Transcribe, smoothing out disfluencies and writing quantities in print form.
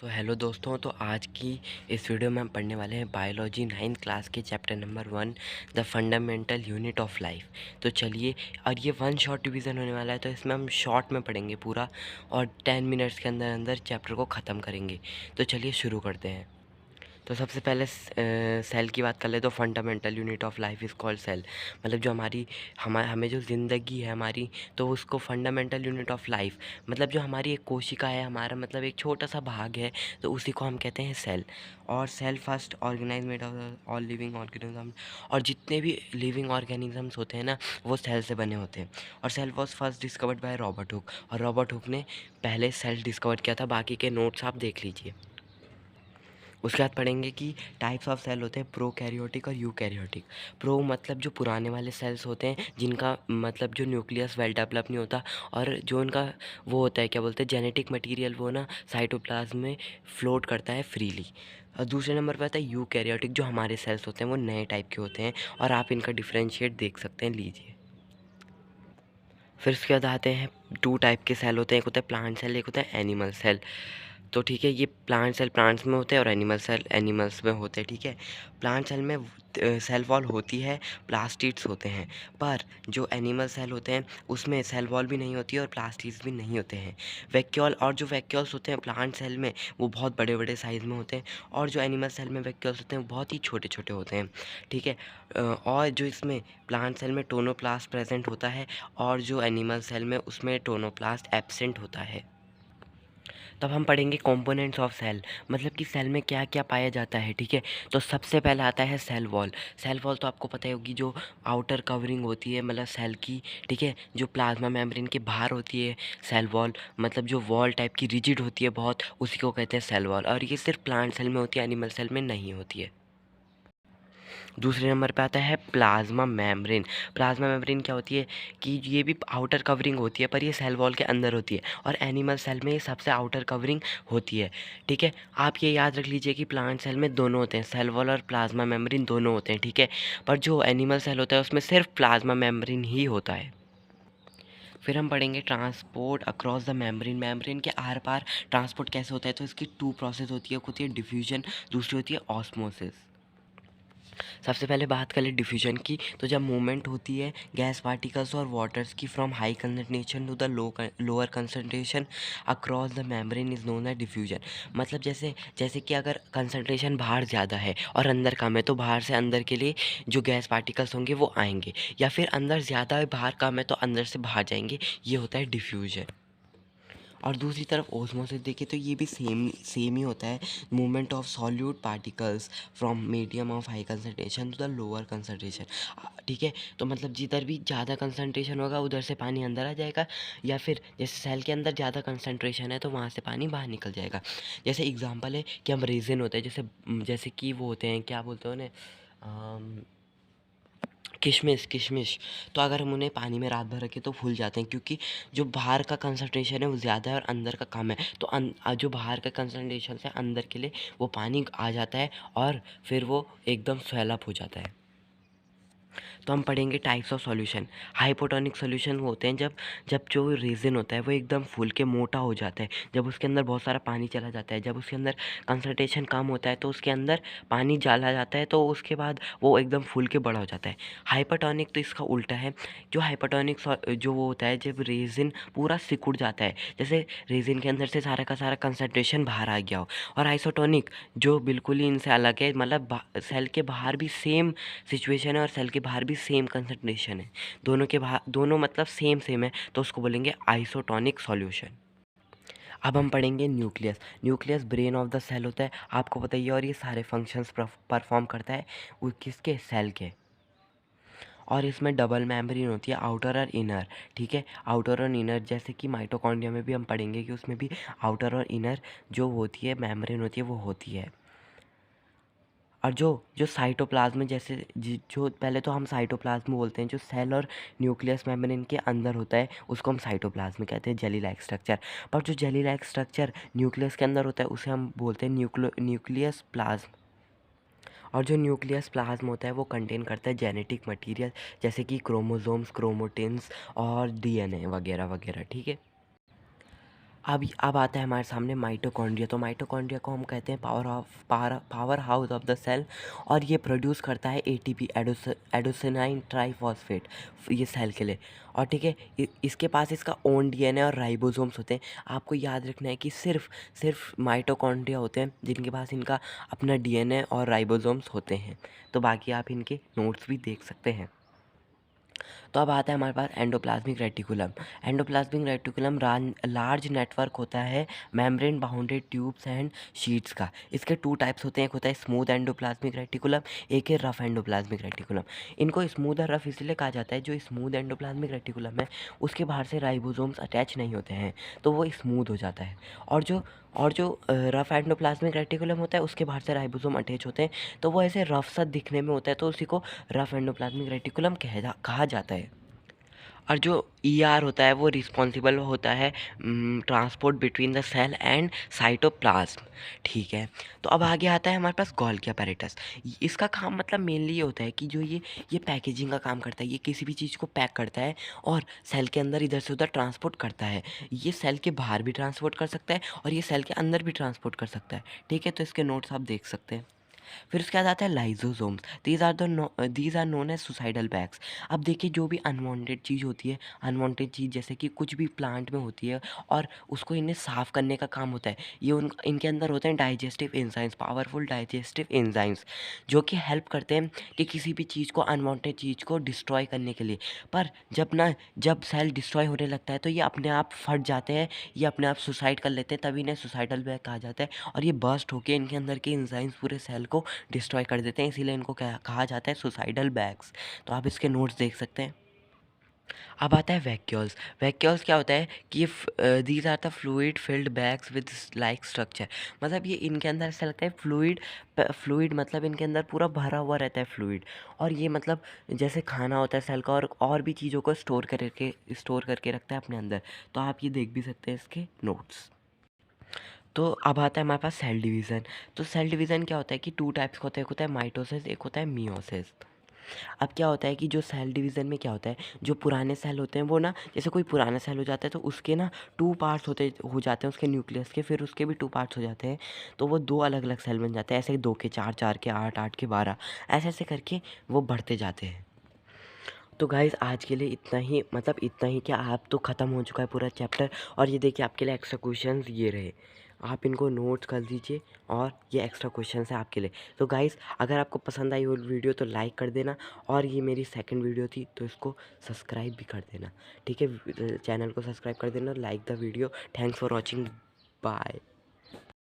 तो हेलो दोस्तों, तो आज की इस वीडियो में हम पढ़ने वाले हैं बायोलॉजी 9th क्लास के chapter number 1 the fundamental unit of life. तो चलिए, और ये वन शॉर्ट डिवीज़न होने वाला है, तो इसमें हम शॉर्ट में पढ़ेंगे पूरा और 10 मिनट्स के अंदर अंदर चैप्टर को ख़त्म करेंगे। तो चलिए शुरू करते हैं। तो सबसे पहले सेल की बात कर ले, तो fundamental unit of life is called cell. मतलब जो हमें जो ज़िंदगी है हमारी, तो उसको फंडामेंटल यूनिट ऑफ लाइफ, मतलब जो हमारी एक कोशिका है, हमारा मतलब एक छोटा सा भाग है, तो उसी को हम कहते हैं सेल। और cell first organise made of all living organism, और जितने भी लिविंग ऑर्गेनिजम्स होते हैं ना, वो सेल से बने होते हैं। और cell was first discovered by Robert Hooke, और रॉबर्ट हुक ने पहले सेल डिस्कवर किया था। बाकी के नोट्स आप देख लीजिए। उसके बाद पढ़ेंगे कि टाइप्स ऑफ सेल होते हैं प्रोकैरियोटिक और यूकैरियोटिक। प्रो मतलब जो पुराने वाले सेल्स होते हैं, जिनका मतलब जो न्यूक्लियस वेल डेवलप नहीं होता, और जो उनका वो होता है, क्या बोलते हैं, जेनेटिक मटेरियल, वो ना साइटोप्लाज्म में फ्लोट करता है फ्रीली। और दूसरे नंबर पर आता है यूकैरियोटिक, जो हमारे सेल्स होते हैं वो नए टाइप के होते हैं, और आप इनका डिफ्रेंशिएट देख सकते हैं, लीजिए। फिर उसके बाद आते हैं टू टाइप के सेल होते हैं, एक होता है प्लांट सेल, एक होता है एनिमल सेल। तो ठीक है, ये प्लांट सेल प्लांट्स में होते हैं और एनिमल सेल एनिमल्स में होते हैं। ठीक है, प्लांट सेल में सेल वॉल होती है, प्लास्टिड्स होते हैं। पर जो एनिमल सेल होते हैं उसमें सेल वॉल भी नहीं होती है और प्लास्टिड्स भी नहीं होते हैं। वैक्यूल, और जो वैक्यूल्स होते हैं प्लांट सेल में, वो बहुत बड़े बड़े साइज़ में होते हैं, और जो एनिमल सेल में वैक्यूल्स होते हैं वो बहुत ही छोटे छोटे होते हैं। ठीक है, और जो इसमें प्लांट सेल में टोनोप्लास्ट प्रेजेंट होता है, और जो एनिमल सेल में उसमें टोनोप्लास्ट एब्सेंट होता है। तब हम पढ़ेंगे कंपोनेंट्स ऑफ सेल, मतलब कि सेल में क्या क्या पाया जाता है। ठीक है, तो सबसे पहले आता है सेल वॉल। सेल वॉल तो आपको पता ही होगी, जो आउटर कवरिंग होती है मतलब सेल की। ठीक है, जो प्लाज्मा मेम्ब्रेन के बाहर होती है सेल वॉल, मतलब जो वॉल टाइप की रिजिड होती है बहुत, उसी को कहते हैं सेल वॉल। और ये सिर्फ प्लांट सेल में होती है, एनिमल सेल में नहीं होती है। दूसरे नंबर पे आता है प्लाज्मा मेम्ब्रेन। प्लाज्मा मेम्ब्रेन क्या होती है कि ये भी आउटर कवरिंग होती है, पर ये सेल वॉल के अंदर होती है, और एनिमल सेल में ये सबसे आउटर कवरिंग होती है। ठीक है, आप ये याद रख लीजिए कि प्लांट सेल में दोनों होते हैं, सेल वॉल और प्लाज्मा मेम्ब्रेन दोनों होते हैं। ठीक है, पर जो एनिमल सेल होता है उसमें सिर्फ प्लाज्मा मेम्ब्रेन ही होता है। फिर हम पढ़ेंगे transport across the membrane. Membrane के आर पार ट्रांसपोर्ट कैसे होता है, तो इसकी टू प्रोसेस होती है, एक होती है डिफ्यूजन, दूसरी होती है ऑस्मोसिस। सबसे पहले बात करें डिफ्यूजन की, तो जब मूवमेंट होती है गैस पार्टिकल्स और वाटर्स की from high concentration to the lower concentration across the membrane is known as diffusion. मतलब जैसे जैसे कि अगर कंसनट्रेशन बाहर ज़्यादा है और अंदर कम है, तो बाहर से अंदर के लिए जो गैस पार्टिकल्स होंगे वो आएंगे, या फिर अंदर ज़्यादा है बाहर कम है तो अंदर से बाहर जाएंगे। ये होता है डिफ्यूजन। और दूसरी तरफ ओस्मोसिस देखें तो ये भी सेम सेम ही होता है, movement of solute particles from medium of high concentration to the lower concentration. ठीक है, तो मतलब जिधर भी ज़्यादा कंसनट्रेशन होगा उधर से पानी अंदर आ जाएगा, या फिर जैसे सेल के अंदर ज़्यादा कंसनट्रेशन है तो वहाँ से पानी बाहर निकल जाएगा। जैसे एग्जांपल है कि हम रेजिन होते हैं, जैसे जैसे कि वो होते हैं, क्या बोलते हैं उन्हें, किशमिश किशमिश। तो अगर हम उन्हें पानी में रात भर रखें तो फूल जाते हैं, क्योंकि जो बाहर का कंसनट्रेशन है वो ज़्यादा है और अंदर का कम है। तो जो बाहर का कंसनट्रेशन से अंदर के लिए वो पानी आ जाता है, और फिर वो एकदम स्वेलअप हो जाता है। तो हम पढ़ेंगे types of solution. Hypotonic solution होते हैं जब जब जो रेजिन होता है वो एकदम फूल के मोटा हो जाता है, जब उसके अंदर बहुत सारा पानी चला जाता है। जब उसके अंदर कंसनट्रेशन कम होता है तो उसके अंदर पानी डाला जाता है, तो उसके बाद वो एकदम फूल के बड़ा हो जाता है। हाइपोटोनिक तो इसका उल्टा है। जो हाइपोटोनिक जो वो होता है जब रेजिन पूरा सिकुड़ जाता है, जैसे रेजिन के अंदर से सारा का सारा कंसनट्रेशन बाहर आ गया हो। और आइसोटोनिक जो बिल्कुल ही इनसे अलग है, मतलब सेल के बाहर भी सेम सिचुएशन है और सेल के बाहर भी सेम कंसंट्रेशन है, दोनों के बाहर दोनों मतलब सेम सेम है, तो उसको बोलेंगे आइसोटोनिक सॉल्यूशन। अब हम पढ़ेंगे nucleus. Nucleus brain of the cell होता है, आपको बताइए, और ये सारे फंक्शंस परफॉर्म करता है वो किसके, सेल के। और इसमें डबल मेम्ब्रेन होती है, आउटर और इनर। ठीक है, आउटर और इनर, जैसे कि माइटोकॉन्ड्रिया में भी हम पढ़ेंगे कि उसमें भी आउटर और इनर जो होती है मेम्ब्रेन होती है वो होती है। और जो जो साइटोप्लाज्म, जैसे जो पहले तो हम साइटोप्लाज्म बोलते हैं, जो सेल और न्यूक्लियस मेम्ब्रेन के अंदर होता है उसको हम साइटोप्लाज्म कहते हैं, जेली लाइक स्ट्रक्चर। पर जो जेली लाइक स्ट्रक्चर न्यूक्लियस के अंदर होता है उसे हम बोलते हैं न्यूक्लियस प्लाज्म। और जो न्यूक्लियस प्लाज्म होता है वो कंटेन करता है जेनेटिक मटेरियल, जैसे कि क्रोमोसोम्स, क्रोमोटिन्स और डीएनए वगैरह वगैरह। ठीक है, अब आता है हमारे सामने माइटोकॉन्ड्रिया। तो माइटोकॉन्ड्रिया को हम कहते हैं power house of the cell, और ये प्रोड्यूस करता है एटीपी, एडोसिनाइन ट्राइफॉस्फेट, ये सेल के लिए। और ठीक है, इसके पास इसका ओन डीएनए और राइबोसोम्स होते हैं। आपको याद रखना है कि सिर्फ माइटोकॉन्ड्रिया होते हैं जिनके पास इनका अपना डीएनए और राइबोसोम्स होते हैं। तो बाकी आप इनके नोट्स भी देख सकते हैं। तो अब आता है हमारे पास endoplasmic reticulum. Endoplasmic reticulum large network होता है membrane bounded tubes and sheets का। इसके टू टाइप्स होते हैं, एक होता है स्मूथ एंडोप्लाज्मिक रेटिकुलम, एक है रफ एंडोप्लाज्मिक रेटिकुलम। इनको स्मूथ और रफ इसलिए कहा जाता है, जो स्मूथ एंडोप्लाज्मिक रेटिकुलम है उसके बाहर से राइबोसोम्स अटैच नहीं होते हैं, तो वो स्मूथ हो जाता है। और जो रफ एंडोप्लाज्मिक रेटिकुलम होता है उसके बाहर से राइबोसोम अटैच होते हैं, तो वो ऐसे रफ सा दिखने में होता है, तो उसी को रफ एंडोप्लाज्मिक रेटिकुलम कहा जाता है। और जो ईआर होता है वो रिस्पॉन्सिबल होता है transport between the cell and cytoplasm. ठीक है, तो अब आगे आता है हमारे पास गोल्गी apparatus। इसका काम मतलब मेनली ये होता है कि जो ये पैकेजिंग का काम करता है, ये किसी भी चीज़ को पैक करता है और सेल के अंदर इधर से उधर ट्रांसपोर्ट करता है। ये सेल के बाहर भी ट्रांसपोर्ट कर सकता है और ये सेल के अंदर भी ट्रांसपोर्ट कर सकता है। ठीक है, तो इसके नोट्स आप देख सकते हैं। फिर उसके बाद आता है lysosomes. These are known as suicidal bags. अब देखिए, जो भी अनवांटेड चीज़ होती है, अनवांटेड चीज़ जैसे कि कुछ भी प्लांट में होती है और उसको इन्हें साफ़ करने का काम होता है, ये इनके अंदर होते हैं digestive enzymes, powerful digestive enzymes, जो कि हेल्प करते हैं कि किसी भी चीज़ को, अनवांटेड चीज़ को डिस्ट्रॉय करने के लिए। पर जब सेल डिस्ट्रॉय होने लगता है तो ये अपने आप फट जाते हैं, ये अपने आप सुसाइड कर लेते हैं, तभी इन्हें सुसाइडल बैग कहा जाता है। और ये बर्स्ट होकर इनके अंदर के एंजाइम्स पूरे सेल को डिस्ट्रॉय कर देते हैं, इसीलिए इनको कहा जाता है सुसाइडल बैग्स। तो आप इसके नोट्स देख सकते हैं। अब आता है वैक्यूल्स। वैक्यूल्स क्या होता है कि ये these are the fluid filled bags with like structure. मतलब ये इनके अंदर ऐसा लगता है फ्लूइड मतलब इनके अंदर पूरा भरा हुआ रहता है फ्लूइड। और ये मतलब जैसे खाना होता है सेल का, और भी चीज़ों को स्टोर करके रखता है अपने अंदर। तो आप ये देख भी सकते हैं इसके नोट्स। तो अब आता है हमारे पास सेल डिवीज़न। तो सेल डिवीज़न क्या होता है कि टू टाइप्स का होता है, एक होता है माइटोसिस, एक होता है मियोसिस। अब क्या होता है कि जो सेल डिवीज़न में क्या होता है, जो पुराने सेल होते हैं वो ना, जैसे कोई पुराना सेल हो जाता है तो उसके ना टू पार्ट्स हो जाते हैं उसके न्यूक्लियस के, फिर उसके भी टू पार्ट्स हो जाते हैं, तो वो दो अलग अलग सेल बन जाते हैं। ऐसे ही 2 के 4, 4 के 8, 8 के 12, ऐसे ऐसे करके वो बढ़ते जाते हैं। तो गाइज़ आज के लिए इतना ही, मतलब इतना ही क्या, आप तो ख़त्म हो चुका है पूरा चैप्टर। और ये देखिए आपके लिए एक्स्ट्रा क्वेश्चंस ये रहे, आप इनको नोट्स कर लीजिए, और ये एक्स्ट्रा क्वेश्चंस है आपके लिए। तो गाइज़ अगर आपको पसंद आई वो वीडियो तो लाइक कर देना, और ये मेरी सेकंड वीडियो थी तो इसको सब्सक्राइब भी कर देना। ठीक है, चैनल को सब्सक्राइब कर देना, like the video. Thanks for watching, bye.